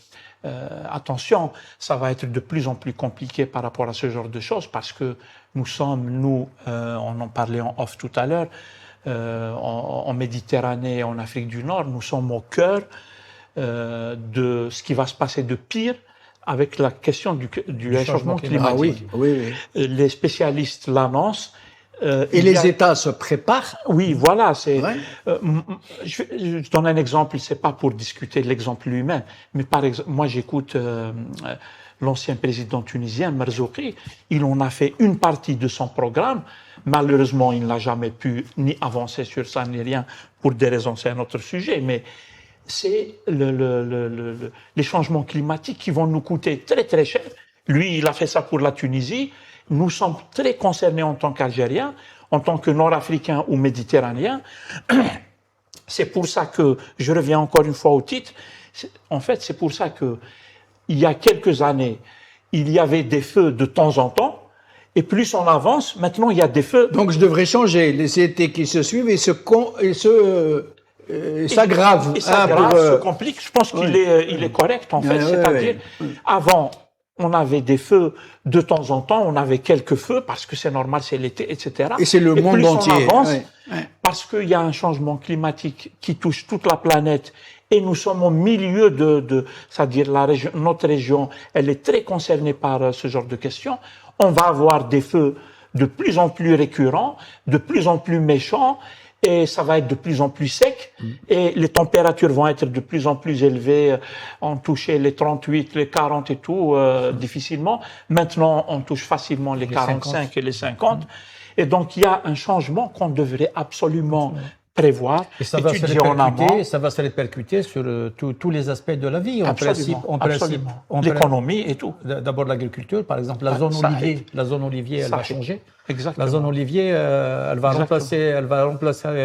attention, ça va être de plus en plus compliqué par rapport à ce genre de choses, parce que on en parlait en off tout à l'heure, en Méditerranée et en Afrique du Nord, nous sommes au cœur de ce qui va se passer de pire avec la question du réchauffement climatique. Ah oui. Les spécialistes l'annoncent. Et les États se préparent. Oui, voilà. Je donne un exemple, c'est pas pour discuter de l'exemple lui-même, mais par exemple, moi j'écoute l'ancien président tunisien, Marzouki, il en a fait une partie de son programme. Malheureusement, il n'a jamais pu ni avancer sur ça, ni rien, pour des raisons, c'est un autre sujet, mais c'est les changements climatiques qui vont nous coûter très très cher. Lui, il a fait ça pour la Tunisie. Nous sommes très concernés en tant qu'Algériens, en tant que Nord-Africains ou Méditerranéens. C'est pour ça que, je reviens encore une fois au titre, en fait, c'est pour ça que il y a quelques années, il y avait des feux de temps en temps, et plus on avance, maintenant il y a des feux. Donc je devrais changer les étés qui se suivent et s'aggravent. Et se complique. Je pense qu'il est correct en fait. C'est-à-dire, avant, on avait des feux de temps en temps, on avait quelques feux parce que c'est normal, c'est l'été, etc. Et c'est le monde entier. On avance, parce qu'il y a un changement climatique qui touche toute la planète. Et nous sommes au milieu c'est-à-dire notre région, elle est très concernée par ce genre de questions. On va avoir des feux de plus en plus récurrents, de plus en plus méchants, et ça va être de plus en plus sec, et les températures vont être de plus en plus élevées. On touchait les 38, les 40 et tout, difficilement. Maintenant, on touche facilement les 45 et les 50. Et donc, il y a un changement qu'on devrait absolument prévoir, Et ça va, ça va se répercuter sur tous les aspects de la vie. L'économie et tout. D'abord l'agriculture, par exemple, la zone olivier, elle va changer. Exactement. La zone olivier, elle va remplacer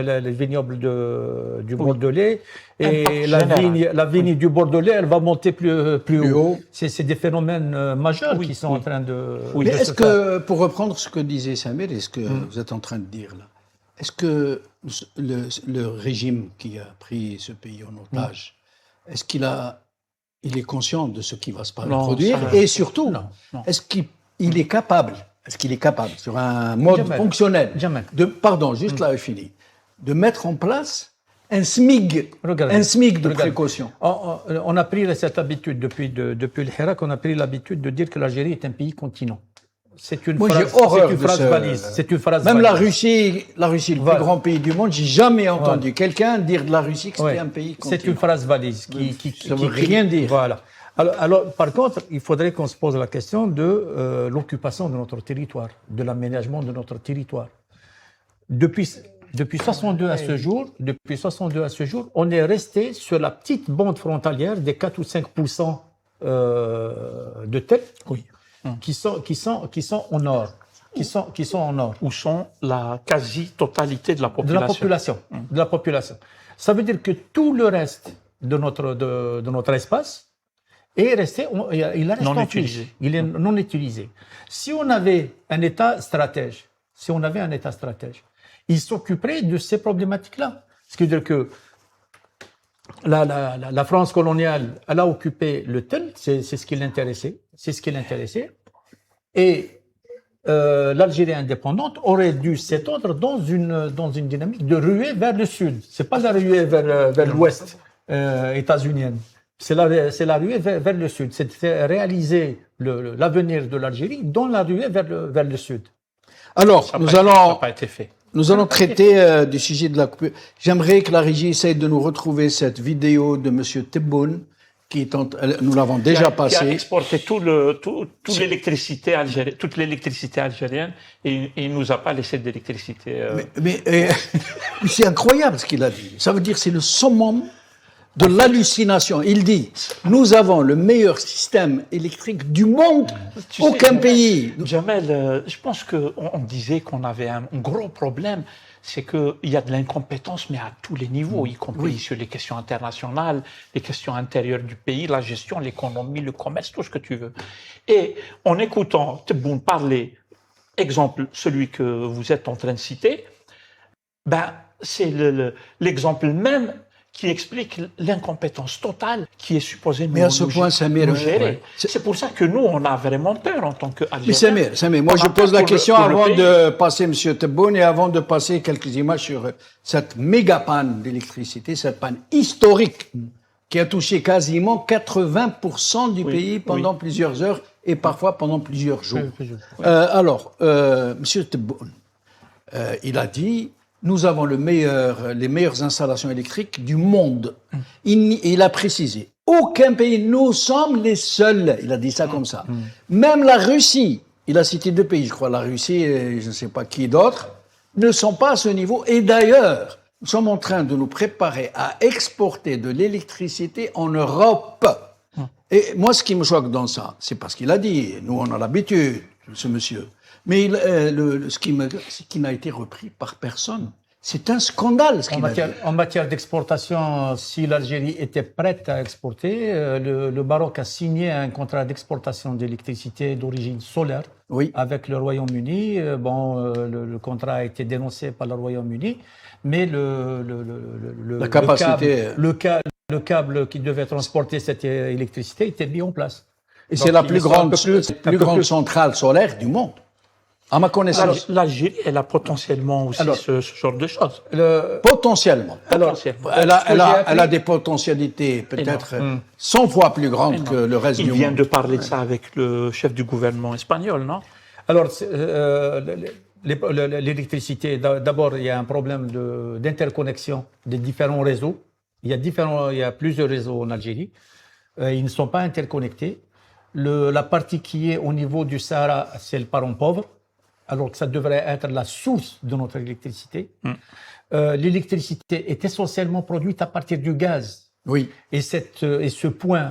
les vignobles du Bordelais. Et la vigne du Bordelais, elle va monter plus haut. C'est des phénomènes majeurs qui sont en train de. Mais est-ce que, pour reprendre ce que disait Samir, est-ce que vous êtes en train de dire là, est-ce que le régime qui a pris ce pays en otage, est-ce qu'il est conscient de ce qui va se produire et surtout, est-ce qu'il est capable, sur un mode fonctionnel, de mettre en place un SMIG de précaution? On a pris cette habitude depuis le Hirak, on a pris l'habitude de dire que l'Algérie est un pays continent. C'est une phrase valise. Même la Russie, le plus grand pays du monde, j'ai jamais entendu quelqu'un dire de la Russie que c'était un pays continent. C'est une phrase valise ça veut rien dire. Voilà. Alors, par contre, il faudrait qu'on se pose la question de l'occupation de notre territoire, de l'aménagement de notre territoire. Depuis 62 à ce jour, on est resté sur la petite bande frontalière des 4 ou 5% de tête. Oui. Qui sont au nord. Où sont la quasi-totalité de la population. De la population. Ça veut dire que tout le reste de notre espace est resté, il reste non utilisé. Il est non utilisé. Si on avait un État stratège, il s'occuperait de ces problématiques-là. Ce qui veut dire que la France coloniale, elle a occupé le tel, c'est ce qui l'intéressait. Et l'Algérie indépendante aurait dû s'étendre dans une dynamique de ruée vers le sud. C'est pas la ruée vers l'ouest états-unienne. C'est la ruée vers le sud. C'est réaliser l'avenir de l'Algérie dans la ruée vers le sud. Alors, ça n'a pas été fait. Nous allons traiter du sujet de la coupure. J'aimerais que la régie essaye de nous retrouver cette vidéo de M. Tebboune, nous l'avons déjà passée. Qui a exporté toute l'électricité algérienne et il nous a pas laissé d'électricité. Mais c'est incroyable ce qu'il a dit. Ça veut dire que c'est le summum de l'hallucination. Il dit, nous avons le meilleur système électrique du monde, aucun pays. Jamel, je pense qu'on disait qu'on avait un gros problème, c'est qu'il y a de l'incompétence, mais à tous les niveaux, y compris sur les questions internationales, les questions intérieures du pays, la gestion, l'économie, le commerce, tout ce que tu veux. Et en écoutant Tebboune parler, exemple, celui que vous êtes en train de citer, c'est l'exemple même qui explique l'incompétence totale qui est supposée nous gérer. C'est pour ça que nous, on a vraiment peur en tant qu'Algériens. Mais Samir, moi je pose la question avant de passer M. Tebboune et avant de passer quelques images sur cette méga panne d'électricité, cette panne historique qui a touché quasiment 80% du pays pendant plusieurs heures et parfois pendant plusieurs jours. Alors, M. Tebboune, il a dit... Nous avons les meilleures installations électriques du monde. Il a précisé, aucun pays, nous sommes les seuls. Il a dit ça comme ça. Même la Russie, il a cité 2 pays, je crois, la Russie et je ne sais pas qui d'autre, ne sont pas à ce niveau. Et d'ailleurs, nous sommes en train de nous préparer à exporter de l'électricité en Europe. Et moi, ce qui me choque dans ça, c'est parce qu'il a dit, nous on a l'habitude, ce monsieur. Mais ce qui n'a été repris par personne, c'est un scandale. En matière d'exportation, si l'Algérie était prête à exporter, le Maroc a signé un contrat d'exportation d'électricité d'origine solaire avec le Royaume-Uni. Le contrat a été dénoncé par le Royaume-Uni, mais le câble qui devait transporter cette électricité était mis en place. Et c'est la plus grande centrale solaire du monde. À ma connaissance. L'Algérie, elle a potentiellement aussi ce genre de choses. Potentiellement. Elle a des potentialités peut-être 100 fois plus grandes que le reste du monde. Il vient de parler de ça avec le chef du gouvernement espagnol, non? Alors, l'électricité, d'abord, il y a un problème d'interconnexion des différents réseaux. Il y a plusieurs réseaux en Algérie. Ils ne sont pas interconnectés. La partie qui est au niveau du Sahara, c'est le parent pauvre, alors que ça devrait être la source de notre électricité. L'électricité est essentiellement produite à partir du gaz. Oui. Et ce point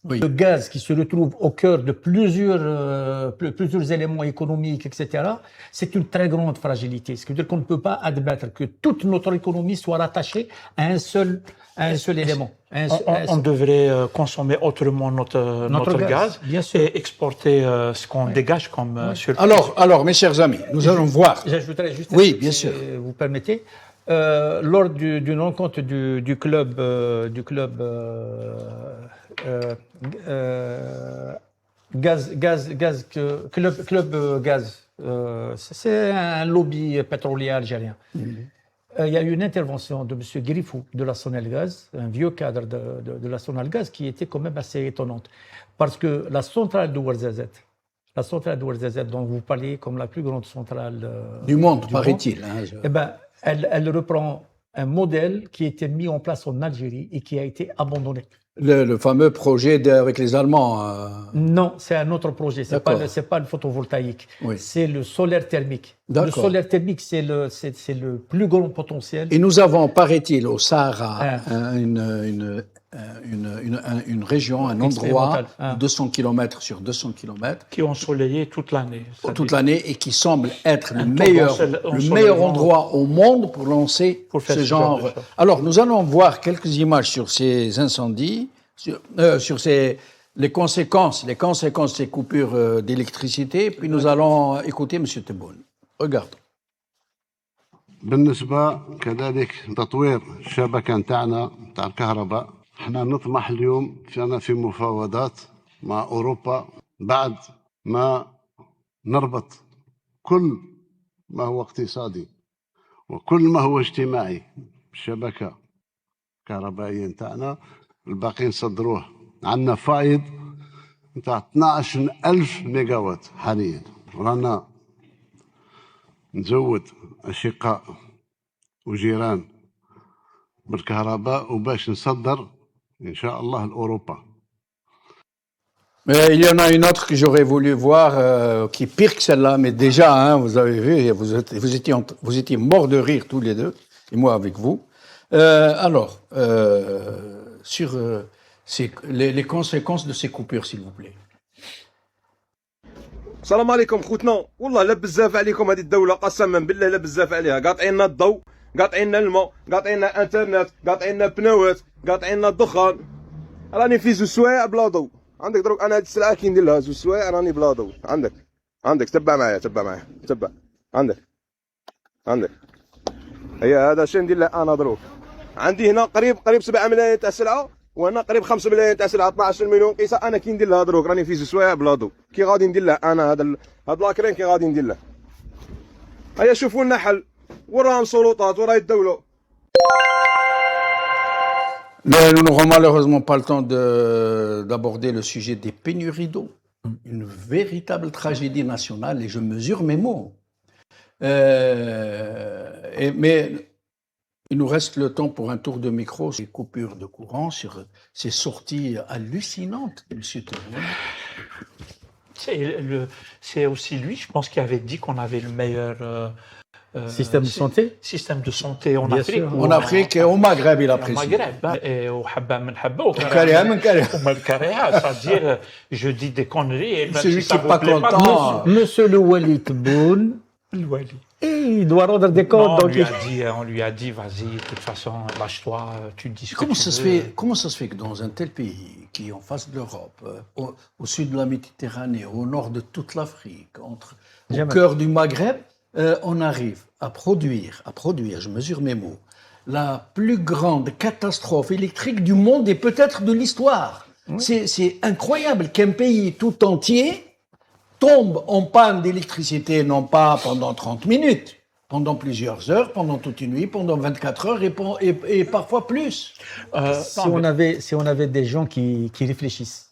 Oui. de gaz qui se retrouve au cœur de plusieurs éléments économiques, etc., c'est une très grande fragilité. Ce qui veut dire qu'on ne peut pas admettre que toute notre économie soit rattachée à un seul élément. On devrait consommer autrement notre gaz bien sûr. et exporter ce qu'on dégage comme surplus. Alors, mes chers amis, nous allons voir. J'ajouterais juste, Oui, bien sûr. Vous permettez, lors d'une rencontre du club gaz, c'est un lobby pétrolier algérien. Il y a eu une intervention de M. Grifou de la Sonelgaz, un vieux cadre de la Sonelgaz, qui était quand même assez étonnante. Parce que la centrale de Ouarzazate, dont vous parliez comme la plus grande centrale Du monde, paraît-il. Eh ben, elle reprend un modèle qui a été mis en place en Algérie et qui a été abandonné. Le fameux projet avec les Allemands. Non, c'est un autre projet. C'est D'accord. pas le photovoltaïque. Oui. C'est le solaire thermique. Le D'accord. solaire thermique, c'est le plus grand potentiel. Et nous avons, paraît-il, au Sahara, Ah. une région, un endroit, Expérimental. Ah. 200 km sur 200 km, Qui est ensoleillé toute l'année. toute l'année, et qui semble être le ensoleillement. meilleur endroit au monde pour lancer Pour faire ce ce genre de genre. choses. Alors, nous allons voir quelques images sur ces incendies, sur les conséquences de ces coupures d'électricité, puis nous allons écouter M. Tebboune. Regarde. بالنسبة كذلك تطوير الشبكة نتاعنا نتاع الكهرباء احنا نطمح اليوم في مفاوضات مع أوروبا بعد ما نربط كل ما هو اقتصادي وكل ما هو اجتماعي الشبكة الكهربائية نتاعنا الباقي نصدروه عندنا فائض نتاع 12,000 ميجاوات حاليا رانا نزود أشقاء وجيران بالكهرباء وباش نصدر إن شاء الله لأوروبا. Mais il y en a une autre que j'aurais voulu voir, qui est pire que celle-là, mais déjà, hein, vous avez vu, vous étiez morts de rire tous les deux, et moi avec vous. Sur les conséquences de ces coupures, s'il vous plaît. السلام عليكم خوتنا، والله لا بزاف عليكم هذه الدولة، قسما بالله لا بزاف عليها، قاطعين لنا الضوء، قاطعين لنا الماء، قاطعين لنا انترنت، قاطعين لنا بنوات، قاطعين لنا الدخان. راني في 2 سوايع بلا ضوء، عندك دروك انا هاد السلعة كي ندير لها 2 سوايع راني بلا ضوء، عندك تبع معايا تبع، عندك هي هذا شنو ندير له انا دروك، عندي هنا قريب 7 ملايين تاع سلعة، وهنا قريب 5 ملايين تاع سلعة، 12 مليون قيسة. انا كي ندير لها دروك راني في 2 سوايع بلا ضوء، كي غادي ندير له انا هاد لاكرين كي غادي ندير له. هيا شوفوا لنا حل، وراهم سلطات وراهي الدولة. Mais nous n'aurons malheureusement pas le temps d'aborder le sujet des pénuries d'eau. Une véritable tragédie nationale, et je mesure mes mots. Mais il nous reste le temps pour un tour de micro sur les coupures de courant, sur ces sorties hallucinantes, M. Tebboune. C'est aussi lui, je pense, qui avait dit qu'on avait le meilleur Système de santé. système de santé en Bien Afrique. sûr. En Afrique et au Maghreb, il Au apprécie. Maghreb, et au Habba min Habba, au Karia min Karia. c'est-à-dire, je dis des conneries, et même Celui si ça qui est vous pas plaît content, Monsieur le Wali Tebboune, le Wali. il doit rendre des comptes. Non, Donc on lui a dit, vas-y, de toute façon, lâche-toi, tu dis ce que comment tu ça se veux. fait, comment ça se fait que dans un tel pays, qui est en face de l'Europe, au sud de la Méditerranée, au nord de toute l'Afrique, au Jamais. cœur du Maghreb, on arrive à produire, je mesure mes mots, la plus grande catastrophe électrique du monde et peut-être de l'histoire. C'est incroyable qu'un pays tout entier tombe en panne d'électricité, non pas pendant 30 minutes, pendant plusieurs heures, pendant toute une nuit, pendant 24 heures et parfois plus. si on avait des gens qui réfléchissent,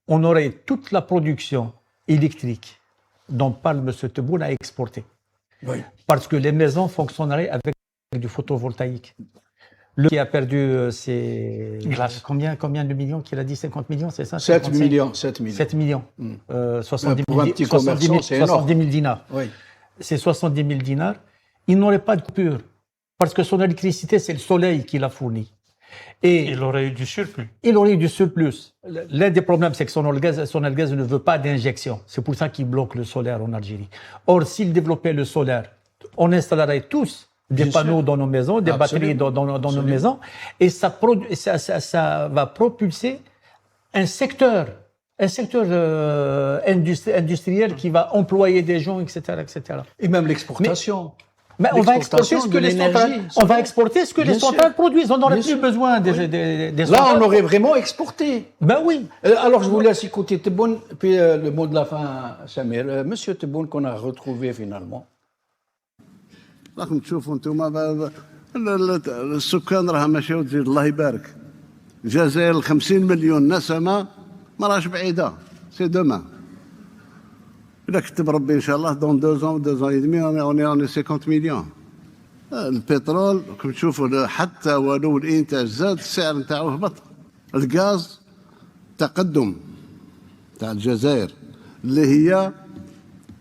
on aurait toute la production électrique dont parle M. Tebboune à exporter. Oui. Parce que les maisons fonctionneraient avec du photovoltaïque. Qui a perdu ses... Combien de millions qu'il a dit? 50 millions, c'est ça? 7 55? millions, 7 millions. 7 millions. 70 Pour un 000, petit 70 000, commerçant, c'est énorme. 70 000 dinars. Oui. C'est 70 000 dinars. Il n'aurait pas de coupure. Parce que son électricité, c'est le soleil qui l'a fourni. Et Il aurait eu du surplus. il aurait eu du surplus. L'un des problèmes, c'est que son gaz ne veut pas d'injection. C'est pour ça qu'il bloque le solaire en Algérie. Or, s'il développait le solaire, on installerait tous des Bien panneaux sûr. dans nos maisons, des batteries dans nos maisons, et ça va propulser un secteur industriel qui va employer des gens, etc., etc. Et même l'exportation. Mais on va exporter ce que les centrales, on va exporter ce que les Bien sûr. centrales produisent. On n'aurait Bien plus sûr. besoin des Là, centrales. on aurait vraiment exporté. Ben oui. Alors, je vous laisse écouter Tebboune, puis le mot de la fin, Samir. Monsieur Tebboune, qu'on a retrouvé finalement. راكم تشوفوا انتم السكان راه ماشي وتزيد الله يبارك. الجزائر 50 مليون نسمه ما راهش بعيده سي دوما. إذا كتب ربي إن شاء الله دون 2 ans et demi on est 50 مليون. البترول راكم تشوفوا حتى ولو الإنتاج زاد السعر نتاعو هبط. الغاز تقدم تاع الجزائر اللي هي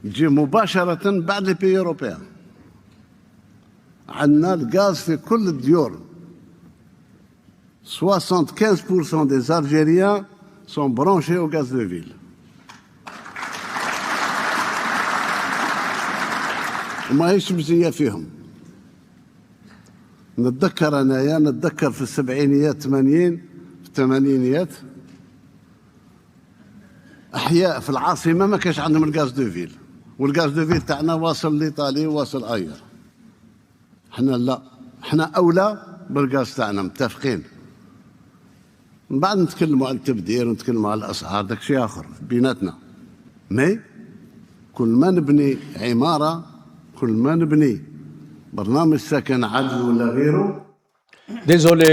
تجي مباشرة بعد لي بي أوروبيان. عندنا الغاز في كل الديور. 75% des Algériens sont branchés au gaz de ville. وما هيش مزية فيهم. نتذكر في السبعينيات 80 في الثمانينيات أحياء في العاصمة ما كانش عندهم الغاز دو فيل، والغاز دو فيل تاعنا واصل لإيطاليا واصل أير. احنا لا، احنا أولى بالغاز تاعنا متفقين. من بعد نتكلموا على التبذير ونتكلموا على الأسعار داك شيء آخر بيناتنا. مي كل ما نبني عمارة، كل ما نبني برنامج سكن عدل ولا غيره. Désolé,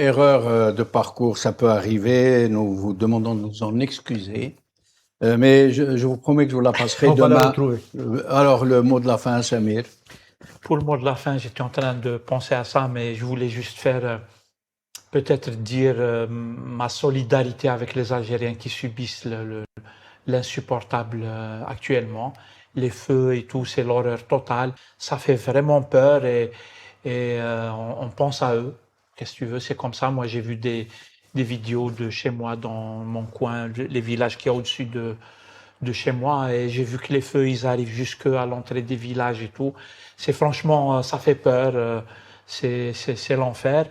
erreur de parcours, ça peut arriver. Nous vous demandons de nous en excuser. Mais je vous promets que je vous la passerai On va la demain. retrouver. Alors, le mot de la fin, Samir. Pour le mot de la fin, j'étais en train de penser à ça, mais je voulais juste faire, peut-être dire ma solidarité avec les Algériens qui subissent l'insupportable actuellement. Les feux et tout, c'est l'horreur totale. Ça fait vraiment peur et on pense à eux. Qu'est-ce que tu veux, c'est comme ça. Moi, j'ai vu des vidéos de chez moi, dans mon coin, les villages qu'il y a au-dessus de chez moi, et j'ai vu que les feux, ils arrivent jusqu'à l'entrée des villages et tout. C'est franchement, ça fait peur, c'est l'enfer.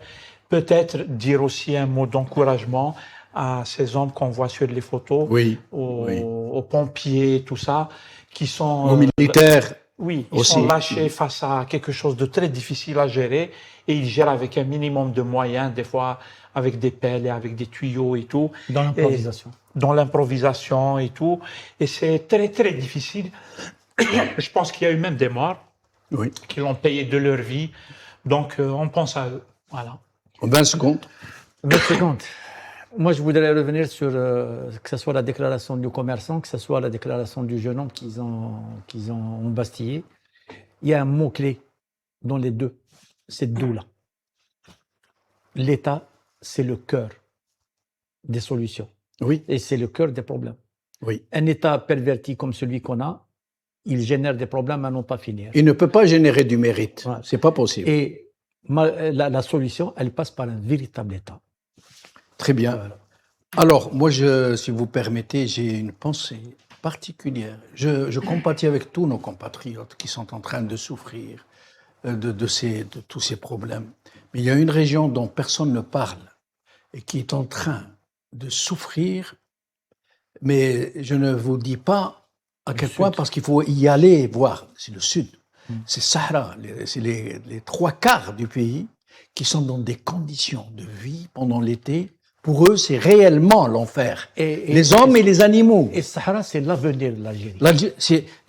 Peut-être dire aussi un mot d'encouragement à ces hommes qu'on voit sur les photos, Oui, aux pompiers, tout ça, qui sont... Aux militaires. Oui, ils aussi. sont lâchés face à quelque chose de très difficile à gérer et ils gèrent avec un minimum de moyens, des fois avec des pelles et avec des tuyaux et tout. Dans l'improvisation. Dans l'improvisation et tout. Et c'est très, très difficile. Je pense qu'il y a eu même des morts Oui. qui l'ont payé de leur vie. Donc, on pense à eux. Voilà. 20 secondes. 20 secondes. Moi, je voudrais revenir sur que ce soit la déclaration du commerçant, que ce soit la déclaration du jeune homme qu'ils ont embastillé. Il y a un mot-clé dans les deux, c'est doula. L'État, c'est le cœur des solutions. Oui. Et c'est le cœur des problèmes. Oui. Un État perverti comme celui qu'on a, il génère des problèmes à n'en pas finir. Il ne peut pas générer du mérite. Ouais. C'est pas possible. Et la solution, elle passe par un véritable État. Très bien. Voilà. Alors, moi, si vous permettez, j'ai une pensée particulière. Je compatis avec tous nos compatriotes qui sont en train de souffrir de tous ces problèmes. Mais il y a une région dont personne ne parle et qui est en train de souffrir. Mais je ne vous dis pas à quel point, parce qu'il faut y aller voir. C'est le sud. C'est Sahara. C'est les 3/4 du pays qui sont dans des conditions de vie pendant l'été. Pour eux, c'est réellement l'enfer. Les hommes et les animaux. Et le Sahara, c'est l'avenir de l'Algérie.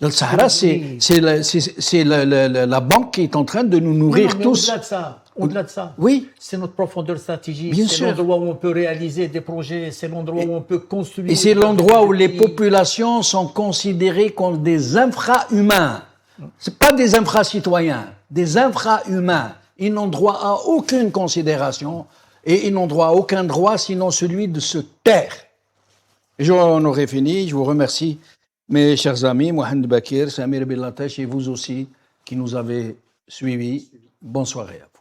Le Sahara, c'est la banque qui est en train de nous nourrir Non, mais tous. Au-delà de ça, Oui, c'est notre profondeur stratégique. Bien c'est sûr. l'endroit où on peut réaliser des projets. C'est l'endroit où on peut construire. et c'est l'endroit où les pays. populations sont considérées comme des infra-humains. C'est pas des infra-citoyens, des infra-humains. Ils n'ont droit à aucune considération et ils n'ont droit à aucun droit sinon celui de se taire. Et j'en aurais fini. Je vous remercie, mes chers amis, Mohamed Bakir, Samir Billatash et vous aussi qui nous avez suivis. Bonne soirée à vous.